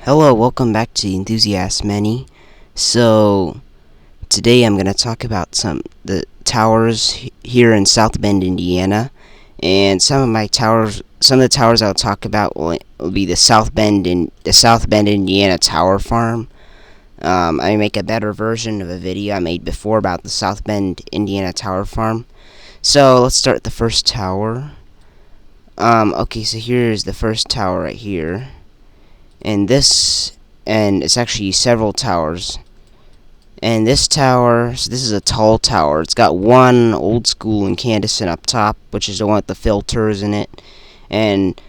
Hello, welcome back to Enthusiast-Many. So, today I'm going to talk about the towers here in South Bend, Indiana. And some of the towers I'll talk about will be the South Bend, Indiana Tower Farm. I make a better version of a video I made before about the South Bend, Indiana Tower Farm. So, let's start with the first tower. Okay, so here's the first tower right here. And it's actually several towers. And this tower, so this is a tall tower. It's got one old school incandescent up top, which is the one with the filters in it. And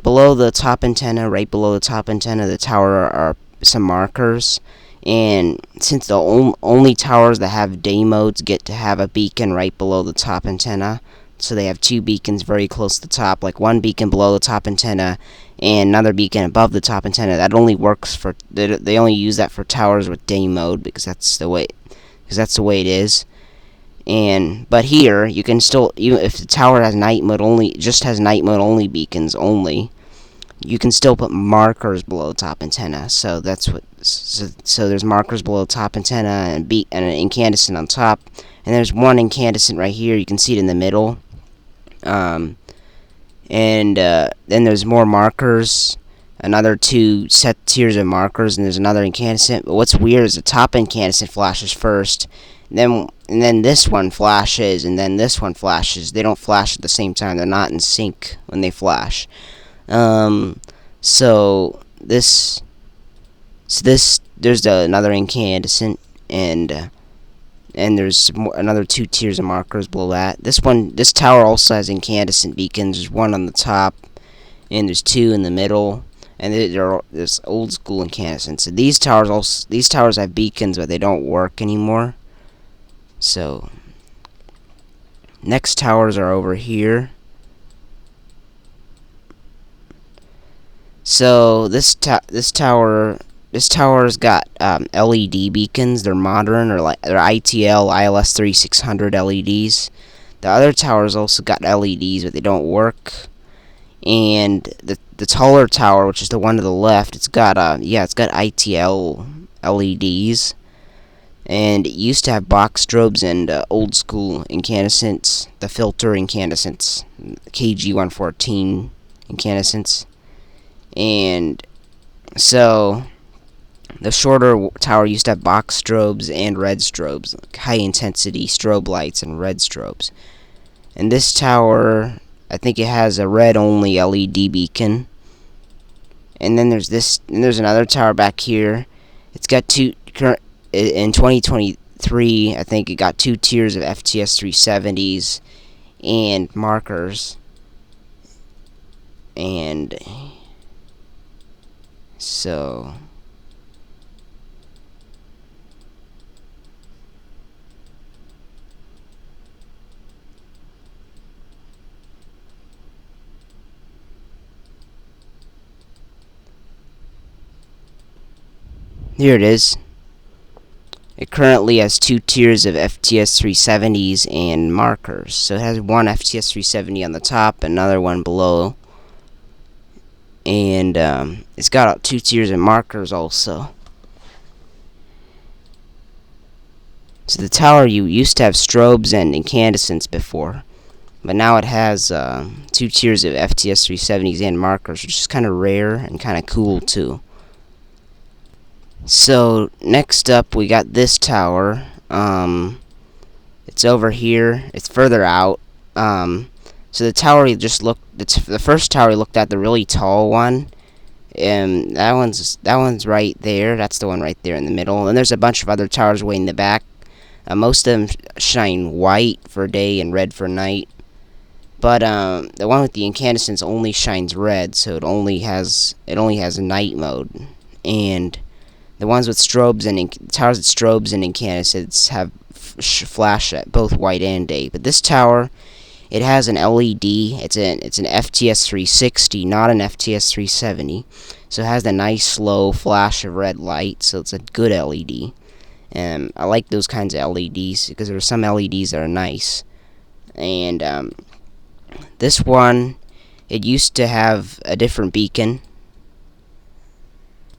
below the top antenna, right below the top antenna of the tower are some markers. And since the only towers that have day modes get to have a beacon right below the top antenna, so they have two beacons very close to the top, like one beacon below the top antenna and another beacon above the top antenna. That only works for they only use that for towers with day mode because that's the way it is. But here you can still, even if the tower has night mode only beacons only, you can still put markers below the top antenna. So there's markers below the top antenna and an incandescent on top, and there's one incandescent right here. You can see it in the middle. Then there's more markers, another two set tiers of markers, and there's another incandescent. But what's weird is the top incandescent flashes first, and then this one flashes, and then this one flashes. They don't flash at the same time. They're not in sync when they flash. So there's another incandescent, and there's another two tiers of markers below that. This tower also has incandescent beacons. There's one on the top, and there's two in the middle, and there's old school incandescents. So these towers have beacons, but they don't work anymore. So next towers are over here. So this tower's got LED beacons. They're modern, or they're ITL ILS 3600 LEDs. The other tower's also got LEDs, but they don't work. And the taller tower, which is the one to the left, it's got ITL LEDs. And it used to have box strobes and old school incandescents, the filter incandescents, KG114 incandescents. And so the shorter tower used to have box strobes and red strobes, like high intensity strobe lights and red strobes. And this tower, I think it has a red only LED beacon. And then there's another tower back here. It's got in 2023, I think it got two tiers of FTS 370s and markers. And so here it is. It currently has two tiers of FTS 370s and markers. So it has one FTS 370 on the top, another one below. And it's got two tiers of markers also. So the tower used to have strobes and incandescents before, but now it has two tiers of FTS 370s and markers, which is kind of rare and kind of cool too. So next up we got this tower. It's over here. It's further out. So the tower the first tower we looked at, the really tall one, and that one's right there. That's the one right there in the middle. And there's a bunch of other towers way in the back. Most of them shine white for day and red for night. But the one with the incandescents only shines red, so it only has a night mode. And the ones with strobes and towers with strobes and incandescents have flash at both white and day. But this tower, it has an LED. It's an FTS 360, not an FTS 370. So it has a nice slow flash of red light. So it's a good LED. And I like those kinds of LEDs because there are some LEDs that are nice. And this one, it used to have a different beacon.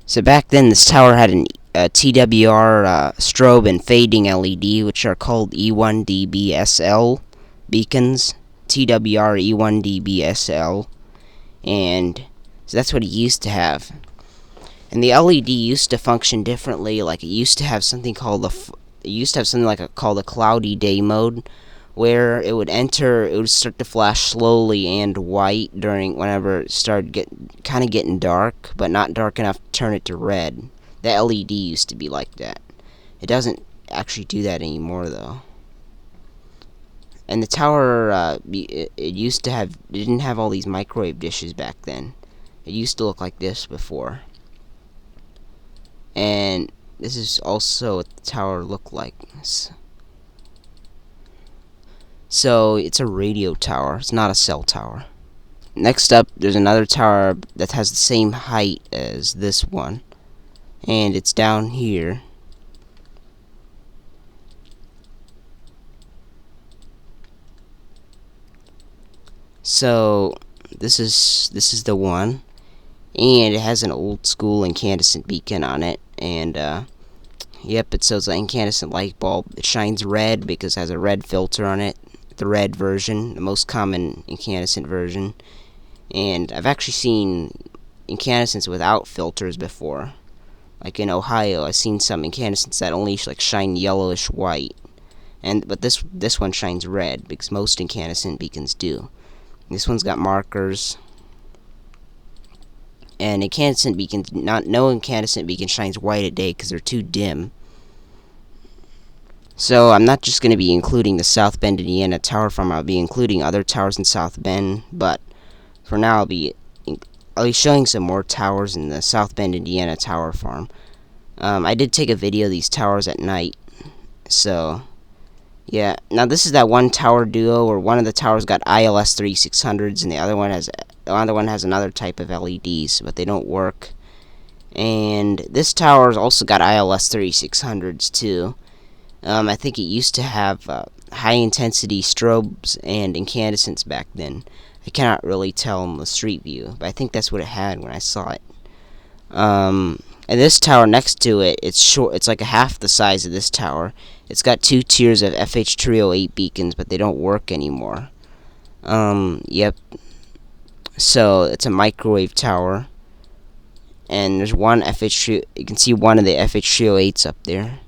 So back then, this tower had a TWR strobe and fading LED, which are called E1DBSL beacons. TWR E1DBSL, and so that's what it used to have. And the LED used to function differently. Like it used to have something called called a cloudy day mode, where it would start to flash slowly and white during whenever it started getting dark, but not dark enough to turn it to red. The LED used to be like that. It doesn't actually do that anymore though. And the tower, it didn't have all these microwave dishes back then. It used to look like this before. And this is also what the tower looked like. So it's a radio tower. It's not a cell tower. Next up, there's another tower that has the same height as this one, and it's down here. So this is the one, and it has an old school incandescent beacon on it, and yep, it shows an incandescent light bulb. It shines red because it has a red filter on it, the red version, the most common incandescent version. And I've actually seen incandescents without filters before. Like in Ohio, I've seen some incandescents that only shine yellowish white, but this one shines red because most incandescent beacons do. This one's got markers. And incandescent beacons, no incandescent beacon shines white at day because they're too dim. So I'm not just going to be including the South Bend, Indiana tower farm. I'll be including other towers in South Bend, but for now I'll be showing some more towers in the South Bend, Indiana tower farm. I did take a video of these towers at night, so yeah. Now this is that one tower duo where one of the towers got ILS 3600s and the other one has another type of LEDs, but they don't work. And this tower's also got ILS 3600s too. I think it used to have high intensity strobes and incandescents back then. I cannot really tell in the street view, but I think that's what it had when I saw it. And this tower next to it, it's short. It's like half the size of this tower. It's got 2 tiers of FH308 beacons, but they don't work anymore. Yep. So it's a microwave tower, and there's one FH3. You can see one of the FH308s up there.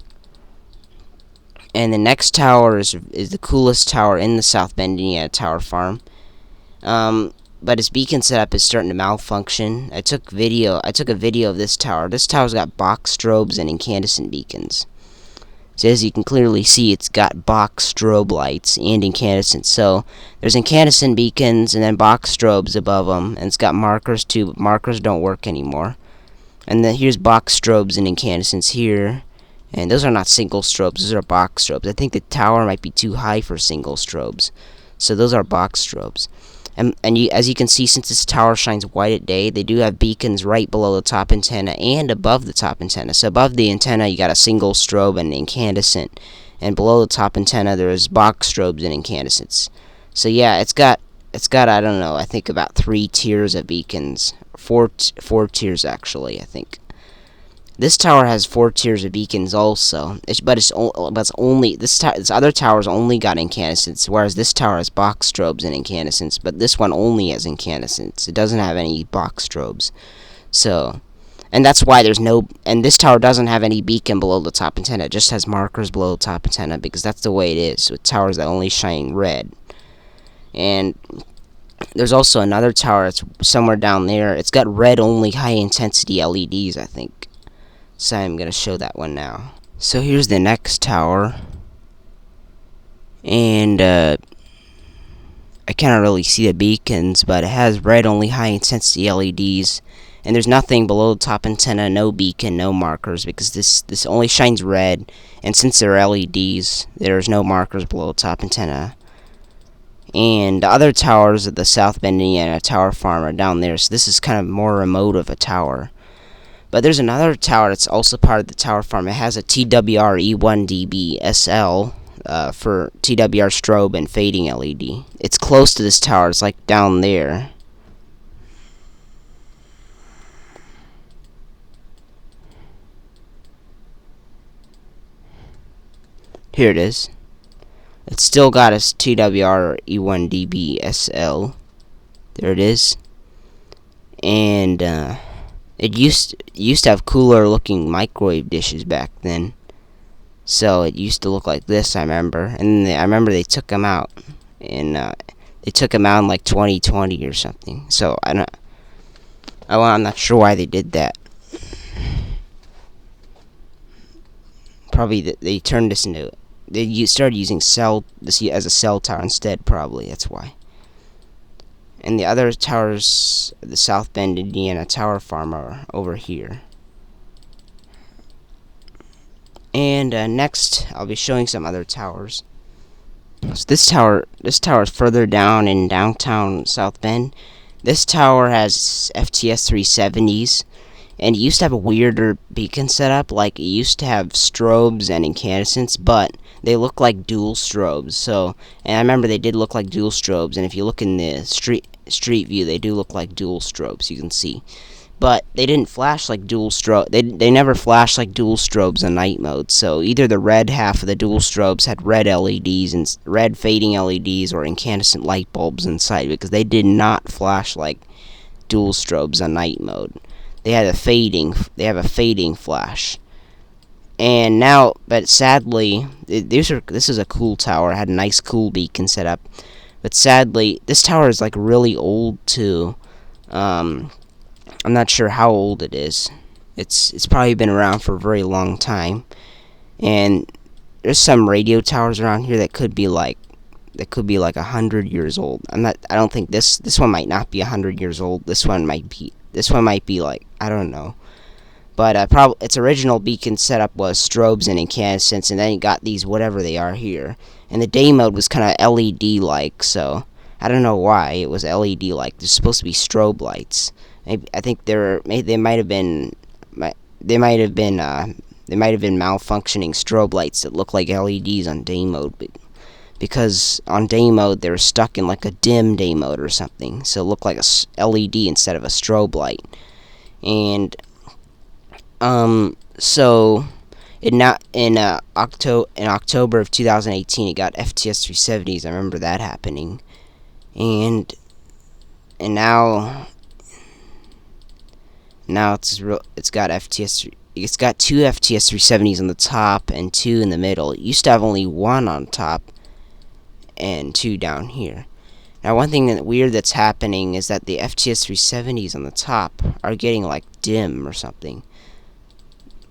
And the next tower is the coolest tower in the South Bend, Indiana tower farm. But its beacon setup is starting to malfunction. I took a video of this tower. This tower's got box strobes and incandescent beacons. So as you can clearly see, it's got box strobe lights and incandescents. So there's incandescent beacons and then box strobes above them, and it's got markers too, but markers don't work anymore. And then here's box strobes and incandescents here. And those are not single strobes, those are box strobes. I think the tower might be too high for single strobes. So those are box strobes. And as you can see, since this tower shines white at day, they do have beacons right below the top antenna and above the top antenna. So above the antenna, you got a single strobe and an incandescent. And below the top antenna, there's box strobes and incandescents. So yeah, it's got I don't know, I think about 3 tiers of beacons. 4 tiers actually, I think. This tower has 4 tiers of beacons also, this other tower's only got incandescents, whereas this tower has box strobes and incandescents, but this one only has incandescents. It doesn't have any box strobes. So, and that's why and this tower doesn't have any beacon below the top antenna. It just has markers below the top antenna, because that's the way it is with towers that only shine red. And there's also another tower that's somewhere down there. It's got red only high intensity LEDs, I think. So I'm going to show that one now. So here's the next tower. And I cannot really see the beacons, but it has red only high intensity LEDs. And there's nothing below the top antenna, no beacon, no markers, because this only shines red. And since they're LEDs, there's no markers below the top antenna. And the other towers at the South Bend, Indiana tower farm are down there, so this is kind of more remote of a tower. But there's another tower that's also part of the tower farm. It has a TWR E1DB SL for TWR strobe and fading LED. It's close to this tower. It's like down there. Here it is. It's still got a TWR E1DB There it is. And it used to have cooler looking microwave dishes back then. So it used to look like this, I remember. And I remember they took them out. And they took them out in like 2020 or something. So I'm not sure why they did that. Probably they turned this into. They started using this as a cell tower instead. Probably that's why. And the other towers, the South Bend, Indiana Tower Farm, are over here. And next, I'll be showing some other towers. So this tower is further down in downtown South Bend. This tower has FTS 370s, and it used to have a weirder beacon setup. Like, it used to have strobes and incandescents, but they look like dual strobes. So, and I remember they did look like dual strobes, and if you look in the street view, they do look like dual strobes, you can see. But they didn't flash like dual strobe. They never flashed like dual strobes in night mode. So either the red half of the dual strobes had red LEDs and red fading LEDs or incandescent light bulbs inside, because they did not flash like dual strobes on night mode. They have a fading flash. And now, but sadly, this is a cool tower. It had a nice cool beacon set up. But sadly, this tower is like really old too. I'm not sure how old it is. It's probably been around for a very long time. And there's some radio towers around here that could be like 100 years old. I don't think this one might not be 100 years old. This one might be like, I don't know. But its original beacon setup was strobes and incandescents, and then you got these whatever they are here. And the day mode was kind of LED like, so I don't know why it was LED like. There's supposed to be strobe lights. I think they might have been malfunctioning strobe lights that look like LEDs on day mode, because on day mode they were stuck in like a dim day mode or something, so it looked like a LED instead of a strobe light. And so in October of 2018, it got FTS 370s. I remember that happening, and now it's got it's got two FTS 370s on the top and two in the middle. It used to have only one on top and two down here. Now, one thing weird that's happening is that the FTS 370s on the top are getting like dim or something.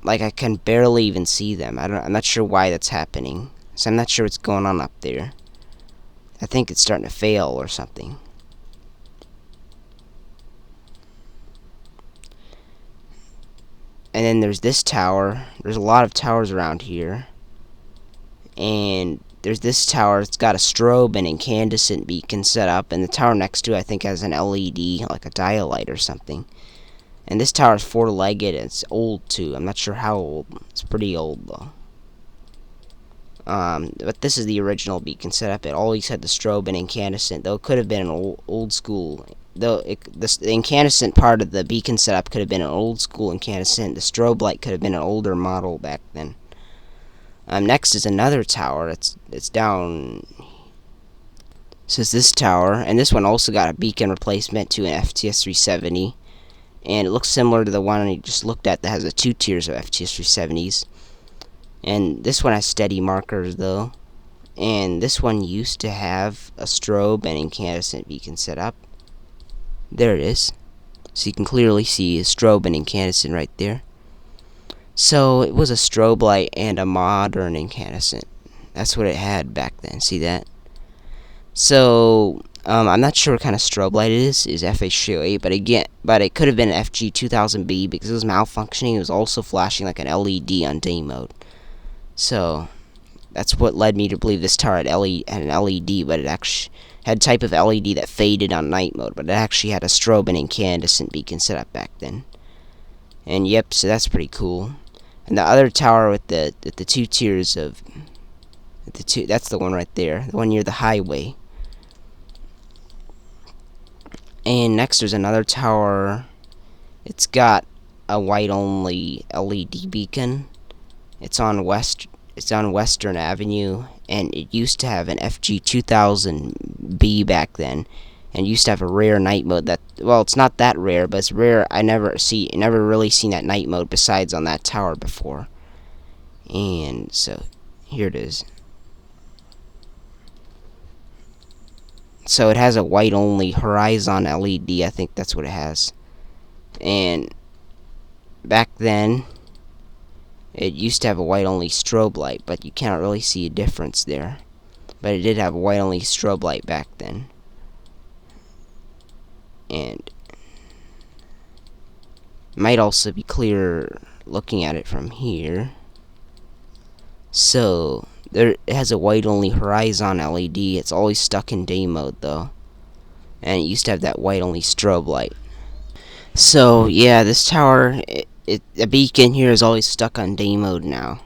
Like, I can barely even see them. I'm not sure why that's happening. So I'm not sure what's going on up there. I think it's starting to fail or something. And then there's this tower. There's a lot of towers around here. And there's this tower. It's got a strobe and incandescent beacon set up. And the tower next to it, I think, has an LED, like a dialight or something. And this tower is four-legged, and it's old too. I'm not sure how old. It's pretty old though. But this is the original beacon setup. It always had the strobe and incandescent, though it could have been an old school. Though the incandescent part of the beacon setup could have been an old school incandescent. The strobe light could have been an older model back then. Next is another tower. It's down. So it's this tower, and this one also got a beacon replacement to an FTS 370. And it looks similar to the one I just looked at that has the two tiers of FTS 370s. And this one has steady markers though. And this one used to have a strobe and incandescent beacon set up. There it is. So you can clearly see a strobe and incandescent right there. So it was a strobe light and a modern incandescent. That's what it had back then. See that? So I'm not sure what kind of strobe light it is FH308, but it could have been an FG2000B because it was malfunctioning. It was also flashing like an LED on day mode. So that's what led me to believe this tower had an LED, but it actually had a type of LED that faded on night mode, but it actually had a strobe and incandescent beacon set up back then. And yep, so that's pretty cool. And the other tower with the two tiers of that's the one right there, the one near the highway. And next there's another tower. It's got a white only LED beacon. It's on West it's on Western Avenue, and it used to have an FG 2000B back then, and used to have a rare night mode. That, well, it's not that rare, but it's rare. I never really seen that night mode besides on that tower before. And so here it is. So it has a white only horizon LED. I think that's what it has. And back then, it used to have a white only strobe light, but you cannot really see a difference there. But it did have a white only strobe light back then. And it might also be clearer looking at it from here. So it has a white only horizon LED. It's always stuck in day mode though. And it used to have that white only strobe light. So yeah, this tower, the beacon here is always stuck on day mode now.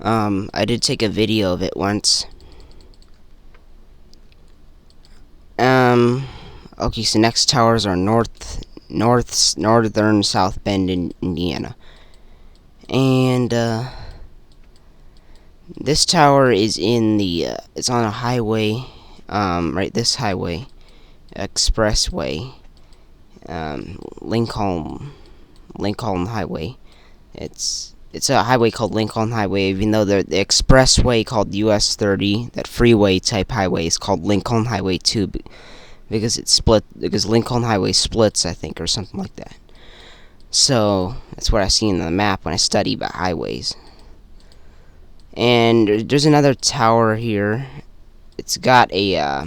I did take a video of it once. Okay, so next towers are northern South Bend in Indiana. And this tower is in the it's on a highway, right, this highway, expressway, Lincoln Highway. It's a highway called Lincoln Highway, even though the expressway called US 30, that freeway type highway, is called Lincoln Highway 2 because Lincoln Highway splits, I think, or something like that. So that's what I see in the map when I study about highways. And there's another tower here. It's got a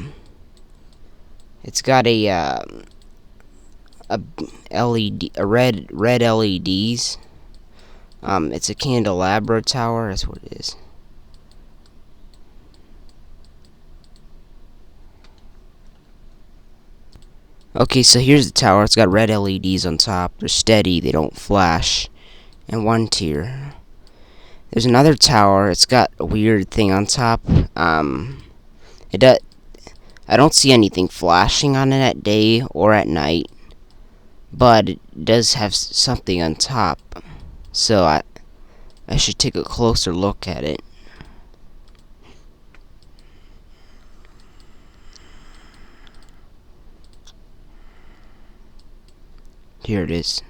LED, red LEDs. It's a candelabra tower. That's what it is. Okay, so here's the tower. It's got red LEDs on top. They're steady. They don't flash. And one tier. There's another tower. It's got a weird thing on top. I don't see anything flashing on it at day or at night, but it does have something on top. So I should take a closer look at it. Here it is.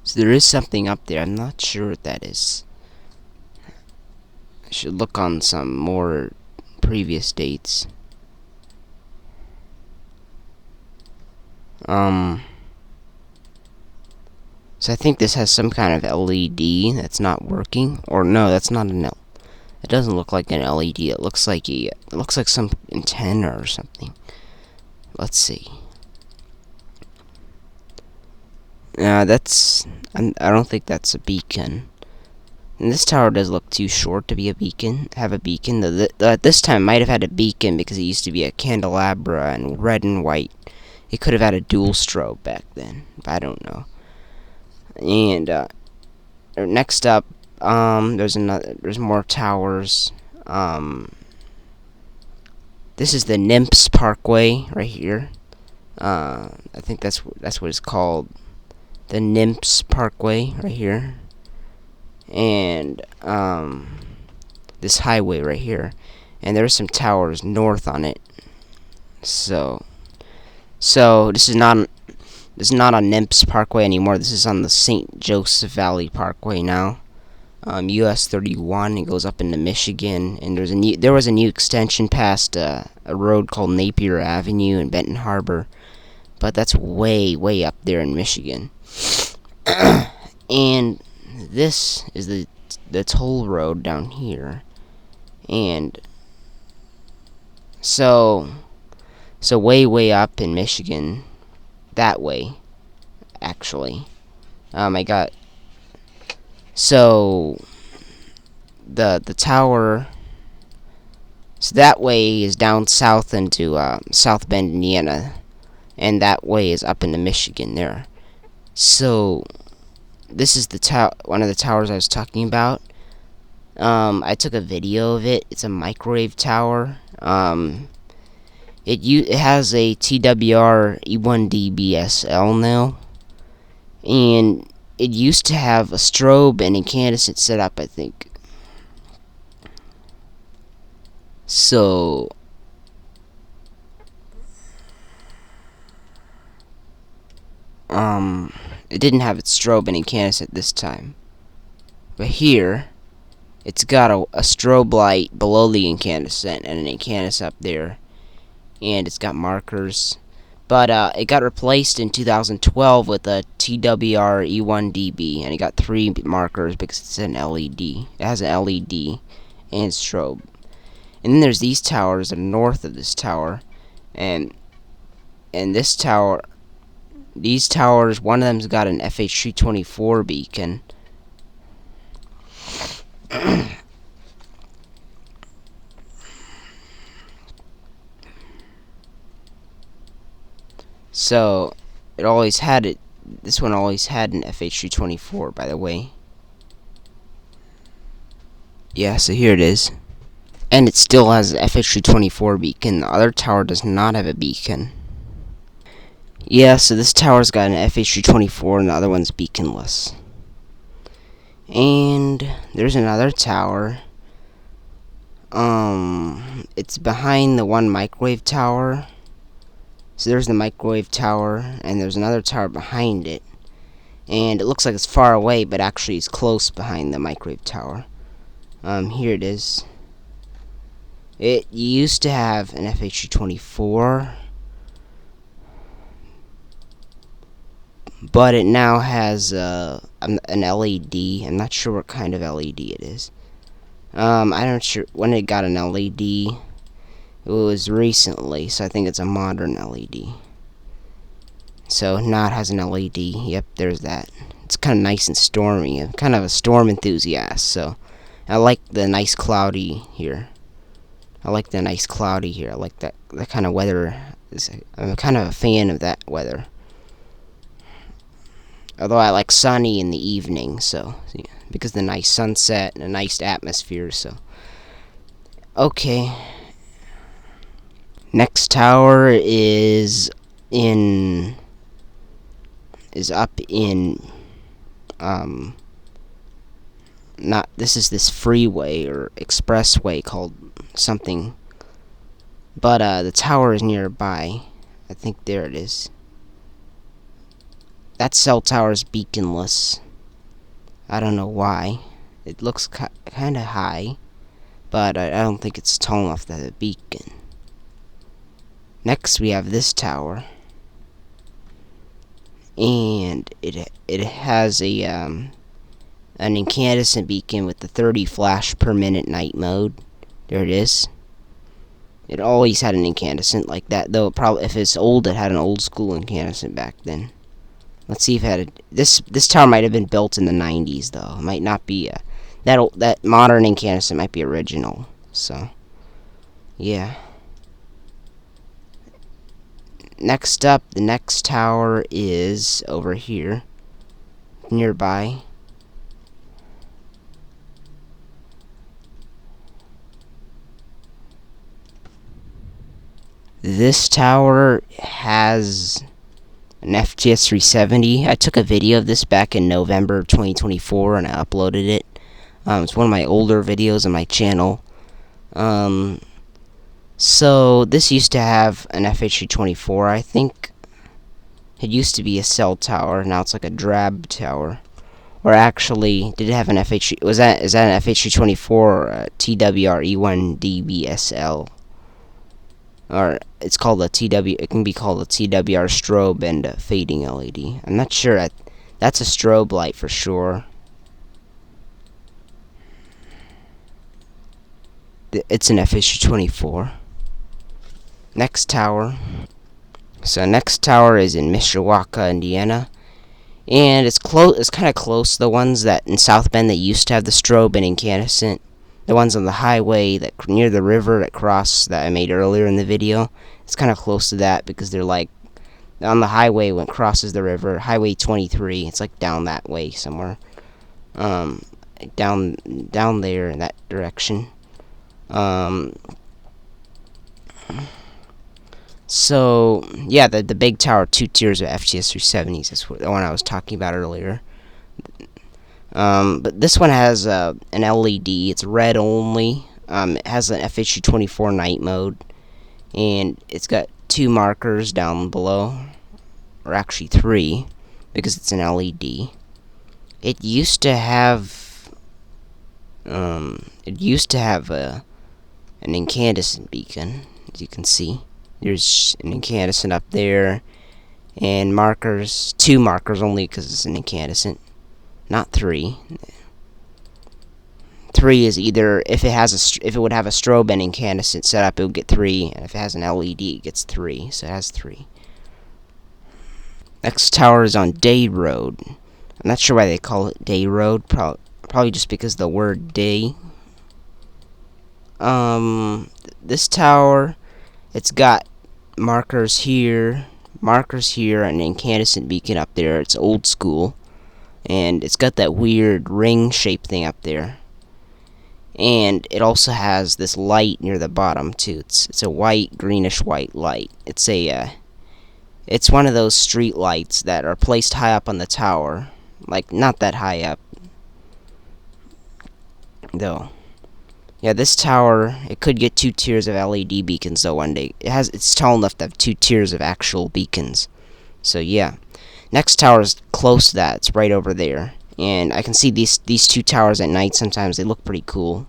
So there is something up there. I'm not sure what that is. I should look on some more previous dates. So I think this has some kind of LED that's not working. Or no, that's not an LED. It doesn't look like an LED. It looks like some antenna or something. Let's see. I don't think that's a beacon. And this tower does look too short to be a beacon. This time might have had a beacon because it used to be a candelabra and red and white. It could have had a dual strobe back then, but I don't know. And next up, there's more towers. This is the Nymphs Parkway right here. I think that's what it's called. The Nymphs Parkway right here. And this highway right here. And there's some towers north on it. So this is not on Nymphs Parkway anymore. This is on the St. Joseph Valley Parkway now. US 31. It goes up into Michigan, and there was a new extension past a road called Napier Avenue in Benton Harbor, but that's way up there in Michigan. And this is the toll road down here, and so way up in Michigan, that way, actually. I got so the tower. So that way is down south into South Bend, Indiana, and that way is up into Michigan there. So this is one of the towers I was talking about. I took a video of it. It's a microwave tower. It has a TWR E1D BSL now, and it used to have a strobe and incandescent setup, I think. So it didn't have its strobe and incandescent this time. But here, it's got a strobe light below the incandescent and an incandescent up there, and it's got markers. But it got replaced in 2012 with a TWR E1DB, and it got 3 markers because it's an LED. It has an LED and strobe. And then there's these towers that are north of this tower, and this tower, these towers, one of them's got an FH324 beacon. So it always had it. This one always had an FH324, by the way. Yeah, so here it is. And it still has an FH324 beacon. The other tower does not have a beacon. Yeah, so this tower's got an FH324 and the other one's beaconless. And there's another tower. It's behind the one microwave tower. So there's the microwave tower, and there's another tower behind it. And it looks like it's far away, but actually it's close behind the microwave tower. Here it is. It used to have an FH324, but it now has an LED. I'm not sure what kind of LED it is. I'm not sure when it got an LED. It was recently, so I think it's a modern LED. So now it has an LED. Yep, there's that. It's kind of nice and stormy. I'm kind of a storm enthusiast, so I like the nice cloudy here. I like that kind of weather. I'm kind of a fan of that weather. Although I like sunny in the evening, so because of the nice sunset and a nice atmosphere. So okay. Next tower is up in not this freeway or expressway called something, but the tower is nearby. I think there it is. That cell tower is beaconless. I don't know why. It looks kind of high, but I don't think it's tall enough to have a beacon. Next we have this tower, and it has a an incandescent beacon with the 30 flash per minute night mode. There it is. It always had an incandescent like that, though probably if it's old, it had an old school incandescent back then. Let's see if it had this tower might have been built in the 90s, though. It might not be that modern incandescent might be original. So yeah. Next up, the next tower is over here, nearby. This tower has an FTS 370. I took a video of this back in November of 2024 and I uploaded it. It's one of my older videos on my channel. So this used to have an FH324, I think. It used to be a cell tower. Now it's like a drab tower. Or actually, did it have an FH? Is that an FH324 or a TWR E1DBSL? Or it's called a TW. It can be called a TWR strobe and a fading LED. I'm not sure. That's a strobe light for sure. It's an FH324. Next tower. So next tower is in Mishawaka, Indiana, and it's close. It's kind of close to the ones that in South Bend that used to have the strobe and incandescent. The ones on the highway that near the river that I made earlier in the video. It's kind of close to that because they're like on the highway when it crosses the river, Highway 23. It's like down that way somewhere. Down there in that direction. So yeah, the big tower, 2 tiers of FTS 370s. That's the one I was talking about earlier. But this one has an LED. It's red only. It has an FHU-24 night mode, and it's got 2 markers down below, or actually 3, because it's an LED. It used to have an incandescent beacon, as you can see. There's an incandescent up there, and markers, 2 markers only because it's an incandescent, not 3. 3 is either if it would have a strobe and incandescent set up, it would get 3, and if it has an LED, it gets 3. So it has 3. Next tower is on Day Road. I'm not sure why they call it Day Road. Probably just because the word day. This tower, it's got markers here, an incandescent beacon up there. It's old school, and it's got that weird ring shape thing up there. And it also has this light near the bottom too. It's a white, greenish white light. It's one of those street lights that are placed high up on the tower, like not that high up, though. Yeah, this tower, it could get 2 tiers of LED beacons though one day. It's tall enough to have 2 tiers of actual beacons. So yeah. Next tower is close to that. It's right over there. And I can see these 2 towers at night sometimes. They look pretty cool.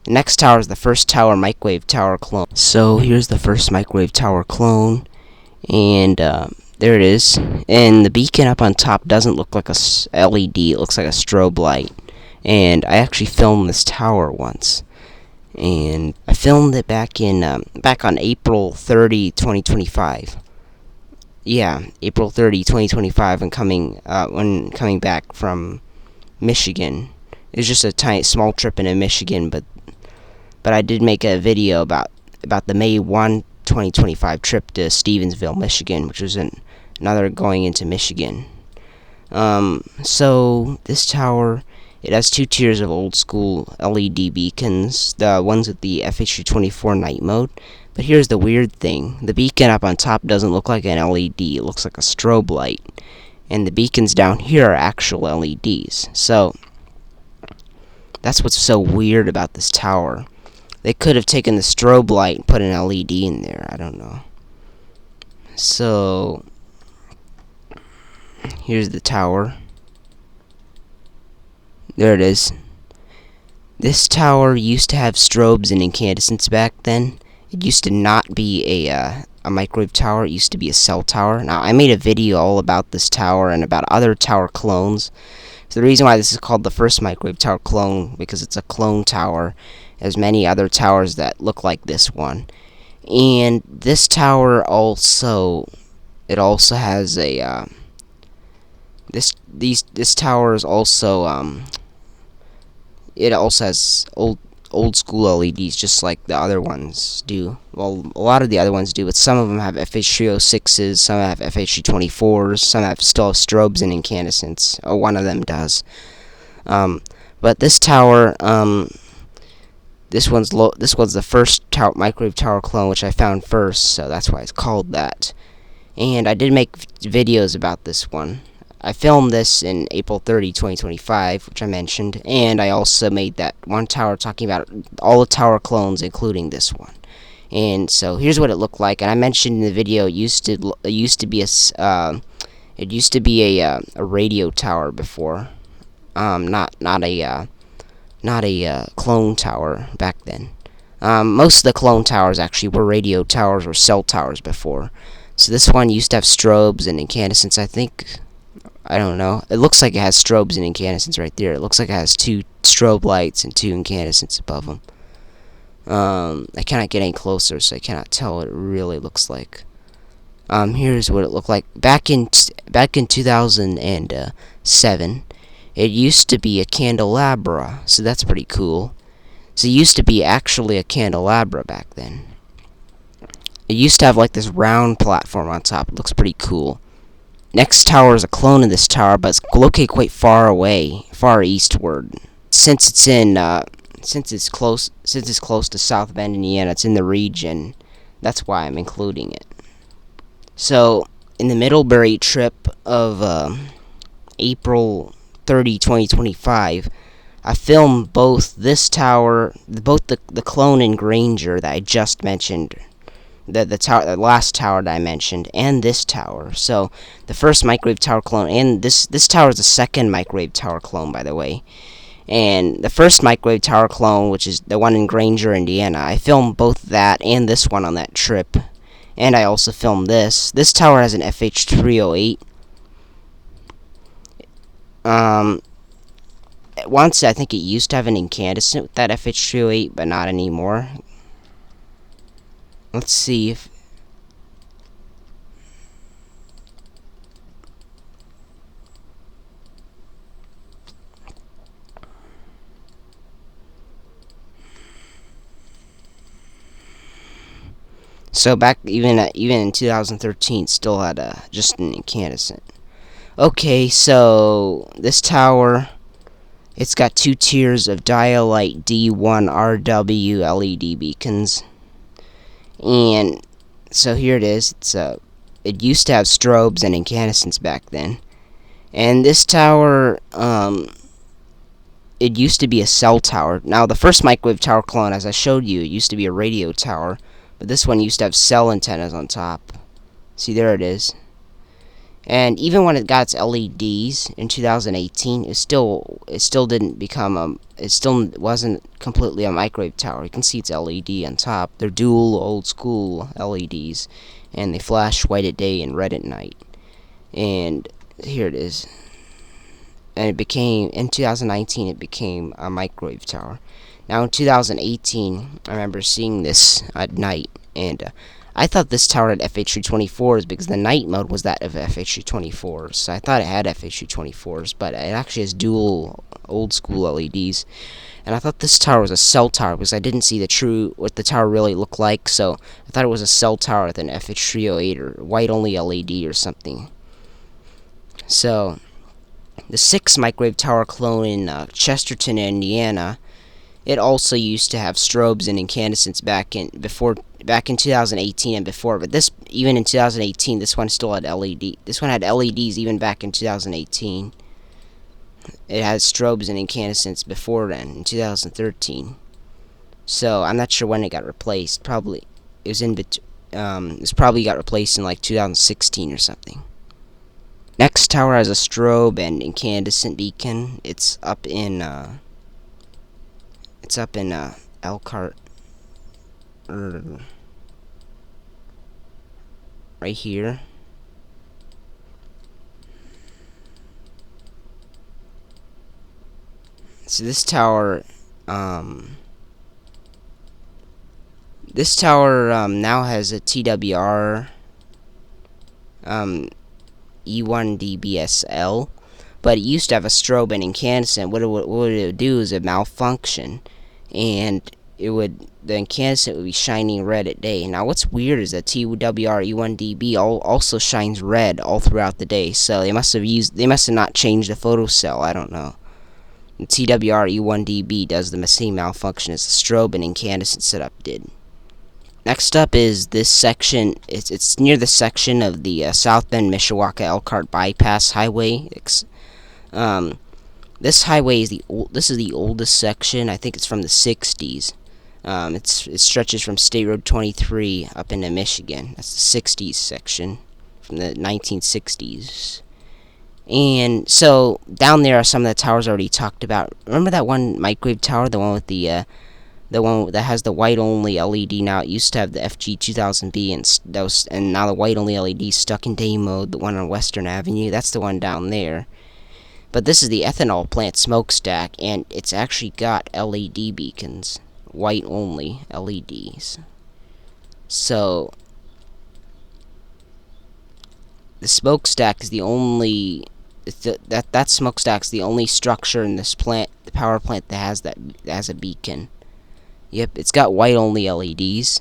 The next tower is the first tower, microwave tower clone. So here's the first microwave tower clone. And there it is. And the beacon up on top doesn't look like a LED. It looks like a strobe light. And I actually filmed this tower once. And I filmed it back on April 30, 2025. Yeah, April 30, 2025, when coming back from Michigan. It was just a small trip into Michigan, but I did make a video about the May 1, 2025 trip to Stevensville, Michigan, which was another going into Michigan. So this tower, it has 2 tiers of old school LED beacons, the ones with the FHU-24 night mode. But here's the weird thing. The beacon up on top doesn't look like an LED. It looks like a strobe light. And the beacons down here are actual LEDs. So that's what's so weird about this tower. They could have taken the strobe light and put an LED in there. I don't know. So here's the tower. There it is. This tower used to have strobes and incandescents back then. It used to not be a microwave tower. It used to be a cell tower. Now, I made a video all about this tower and about other tower clones. So the reason why this is called the first microwave tower clone, because it's a clone tower. There's many other towers that look like this one. And this tower also, it also has a, this tower is also, it also has old school LEDs, just like the other ones do. Well, a lot of the other ones do, but some of them have FH306s, some have FH24s, some still have strobes and incandescents. Oh, one of them does. But this tower, this one's the first microwave tower clone, which I found first, so that's why it's called that. And I did make videos about this one. I filmed this in April 30, 2025, which I mentioned, and I also made that one tower talking about all the tower clones, including this one. And so here's what it looked like. And I mentioned in the video, it used to be a radio tower before, not a clone tower back then. Most of the clone towers actually were radio towers or cell towers before. So this one used to have strobes and incandescents, I think. I don't know. It looks like it has strobes and incandescents right there. It looks like it has 2 strobe lights and 2 incandescents above them. I cannot get any closer, so I cannot tell what it really looks like. Here's what it looked like back in 2007. It used to be a candelabra, so that's pretty cool. So it used to be actually a candelabra back then. It used to have like this round platform on top. It looks pretty cool. Next tower is a clone of this tower, but it's located quite far away, far eastward. Since it's close to South Bend, Indiana, it's in the region. That's why I'm including it. So in the Middlebury trip of April 30, 2025, I filmed both this tower, both the clone and Granger that I just mentioned, the last tower that I mentioned, and this tower. So the first microwave tower clone, and this tower is the second microwave tower clone, by the way. And the first microwave tower clone, which is the one in Granger, Indiana, I filmed both that and this one on that trip. And I also filmed this. This tower has an FH308. Once I think it used to have an incandescent with that FH308, but not anymore. Let's see if... So back even in 2013, still had just an incandescent. Okay, so this tower, it's got 2 tiers of Dialight D1RW LED beacons, and so here it is. It used to have strobes and incandescents back then, and this tower, it used to be a cell tower. Now the first microwave tower clone, as I showed you, it used to be a radio tower. But this one used to have cell antennas on top. See, there it is. And even when it got its LEDs in 2018, it still didn't become it still wasn't completely a microwave tower. You can see its LED on top. They're dual old school LEDs, and they flash white at day and red at night. And here it is. And it became, in 2019, it became a microwave tower. Now in 2018, I remember seeing this at night, and I thought this tower had FH324s because the night mode was that of FH324s. So I thought it had FH324s, but it actually has dual old school LEDs. And I thought this tower was a cell tower because I didn't see what the tower really looked like. So I thought it was a cell tower with an FH308 or white only LED or something. So the 6th microwave tower clone in Chesterton, Indiana, it also used to have strobes and incandescents back in 2018 and before, but even in 2018, this one still had LED. This one had LEDs even back in 2018. It had strobes and incandescents before then, in 2013. So I'm not sure when it got replaced. Probably it was probably got replaced in like 2016 or something. Next tower has a strobe and incandescent beacon. It's up in Elkhart, right here. So this tower now has a TWR E1DBSL, but it used to have a strobe and incandescent. What it would do is it malfunction, and the incandescent would be shining red at day. Now what's weird is that TWR E1DB also shines red all throughout the day. So they must have not changed the photocell. I don't know. The TWR E1DB does the same malfunction as the strobe and incandescent setup did. Next up is this section. It's near the section of the South Bend Mishawaka Elkhart Bypass Highway. This highway is the oldest section. I think it's from the 60s. It stretches from State Road 23 up into Michigan. That's the 60s section from the 1960s. And so down there are some of the towers I already talked about. Remember that one microwave tower, the one with the one that has the white only LED now? It used to have the FG2000B, and now the white only LED stuck in day mode. The one on Western Avenue, that's the one down there. But this is the ethanol plant smokestack, and it's actually got LED beacons, white only LEDs. So the smokestack is the only that smokestack's the only structure in this plant, the power plant, that has a beacon. Yep, it's got white only LEDs.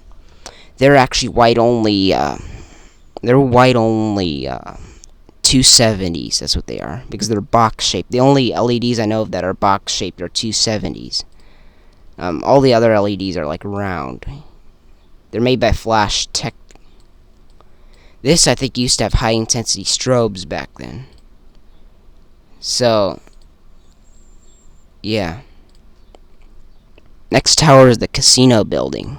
They're actually white only. They're white only 270s. That's what they are, because they're box shaped. The only LEDs I know of that are box shaped are 270s. All the other LEDs are like round. They're made by Flash Tech. This, I think, used to have high intensity strobes back then. So Yeah. Next tower is the casino building.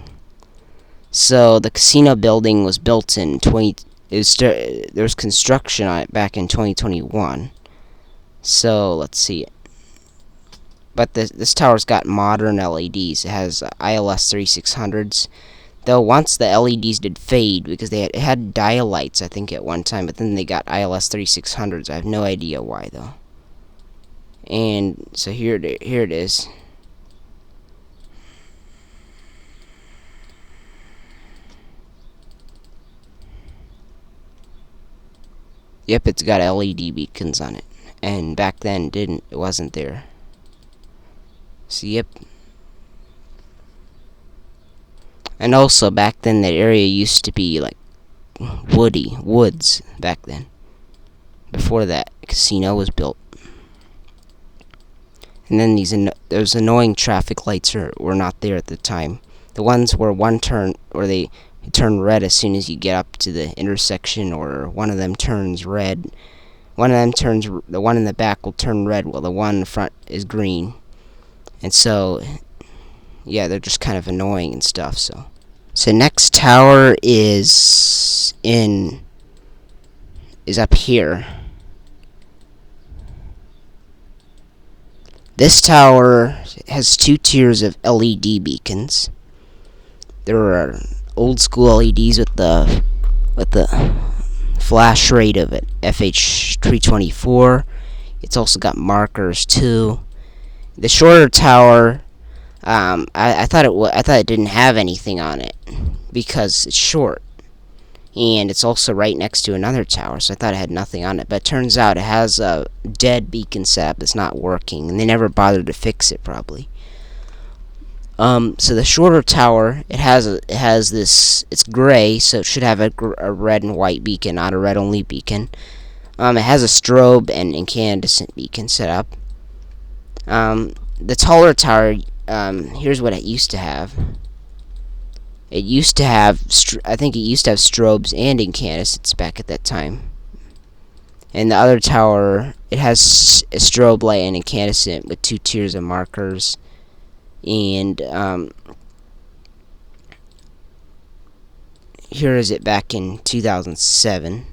So the casino building was built in 20. There was construction on it back in 2021. So let's see. But this tower's got modern LEDs. It has ILS 3600s. Though once the LEDs did fade because it had dial lights, I think, at one time, but then they got ILS 3600s. I have no idea why though. And so here it is. Yep, it's got LED beacons on it, and back then it wasn't there. So yep. And also back then that area used to be like woods back then. Before that casino was built. And then those annoying traffic lights were not there at the time. The ones where they turn red as soon as you get up to the intersection, or one of them turns red. The one in the back will turn red while the one in front is green. And so, yeah, they're just kind of annoying and stuff. So next tower is up here. This tower has 2 tiers of LED beacons. There are old school LEDs with the flash rate of it FH324. It's also got markers too. The shorter tower, I thought it didn't have anything on it because it's short, and it's also right next to another tower, so I thought it had nothing on it. But it turns out it has a dead beacon setup that's not working, and they never bothered to fix it probably. So the shorter tower, it has this. It's gray, so it should have a red and white beacon, not a red only beacon. It has a strobe and incandescent beacon set up. The taller tower, here's what it used to have. It used to have, I think it used to have strobes and incandescents back at that time. And the other tower, it has a strobe light and incandescent with 2 tiers of markers. And here is it back in 2007.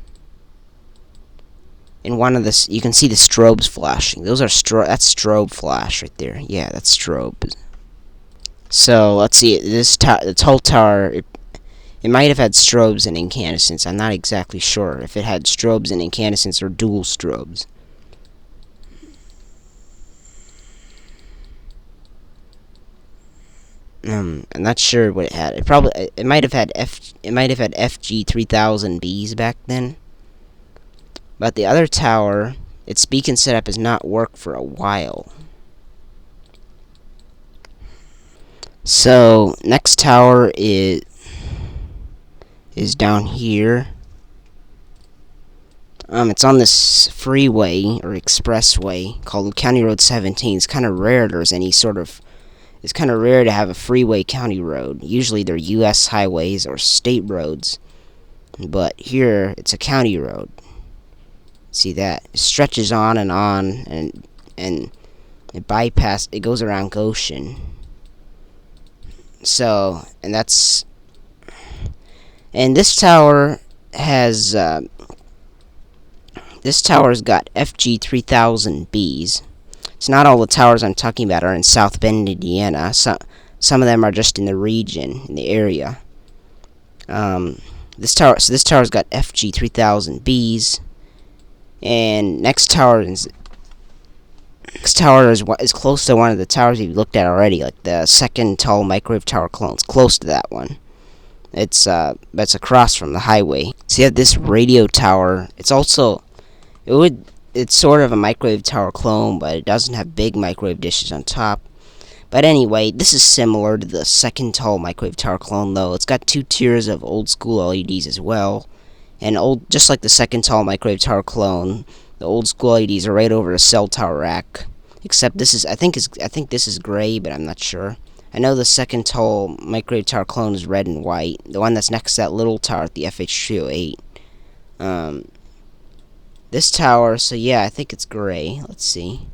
And one of the, you can see the strobes flashing. Those are that's strobe flash right there. Yeah, that's strobe. So let's see. The tall tower, it might have had strobes and incandescents. I'm not exactly sure if it had strobes and incandescents or dual strobes. I'm not sure what it had. It might have had FG 3000Bs back then. But the other tower, its beacon setup has not worked for a while. So next tower is down here. It's on this freeway or expressway called County Road 17. It's kind of rare it's kind of rare to have a freeway county road. Usually they're U.S. highways or state roads, but here it's a county road. See that? It stretches on, and it goes around Goshen. So, and this tower has tower's got FG 3000Bs. It's not all the towers I'm talking about are in South Bend, Indiana. Some of them are just in the region, in the area. This tower's got FG 3000Bs, and next tower is close to one of the towers you've looked at already, like the second tall microwave tower clone. It's close to that one. It's across from the highway. So you have this radio tower. It's sort of a microwave tower clone, but it doesn't have big microwave dishes on top. But anyway, this is similar to the second tall microwave tower clone, though. It's got 2 tiers of old school LEDs as well. And just like the second tall microwave tower clone, the old school LEDs are right over a cell tower rack. Except I think this is gray, but I'm not sure. I know the second tall microwave tower clone is red and white. The one that's next to that little tower at the FH308. This tower, so yeah, I think it's gray. Let's see.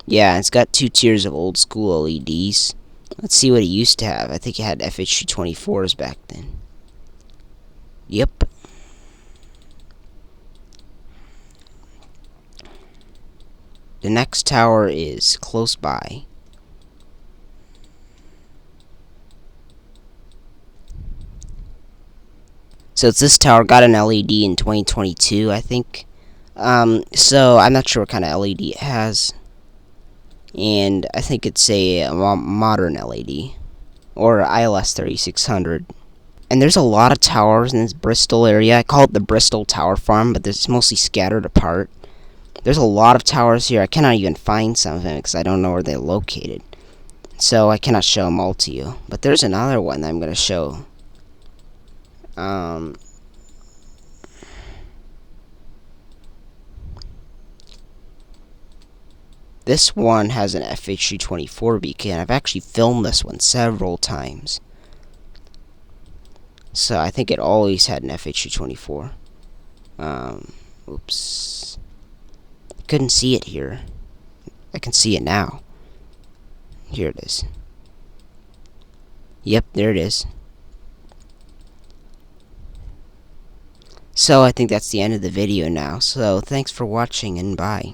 Yeah, it's got 2 tiers of old school LEDs. Let's see what it used to have. I think it had FH24s back then. Yep. The next tower is close by. So it's this tower, got an LED in 2022, I think. So I'm not sure what kind of LED it has. And I think it's a modern LED. Or ILS 3600. And there's a lot of towers in this Bristol area. I call it the Bristol Tower Farm, but it's mostly scattered apart. There's a lot of towers here. I cannot even find some of them because I don't know where they're located. So I cannot show them all to you. But there's another one that I'm going to show. This one has an FH24 beacon. I've actually filmed this one several times. So I think it always had an FH24. Oops. Couldn't see it here. I can see it now. Here it is. Yep, there it is. So I think that's the end of the video now. So thanks for watching and bye.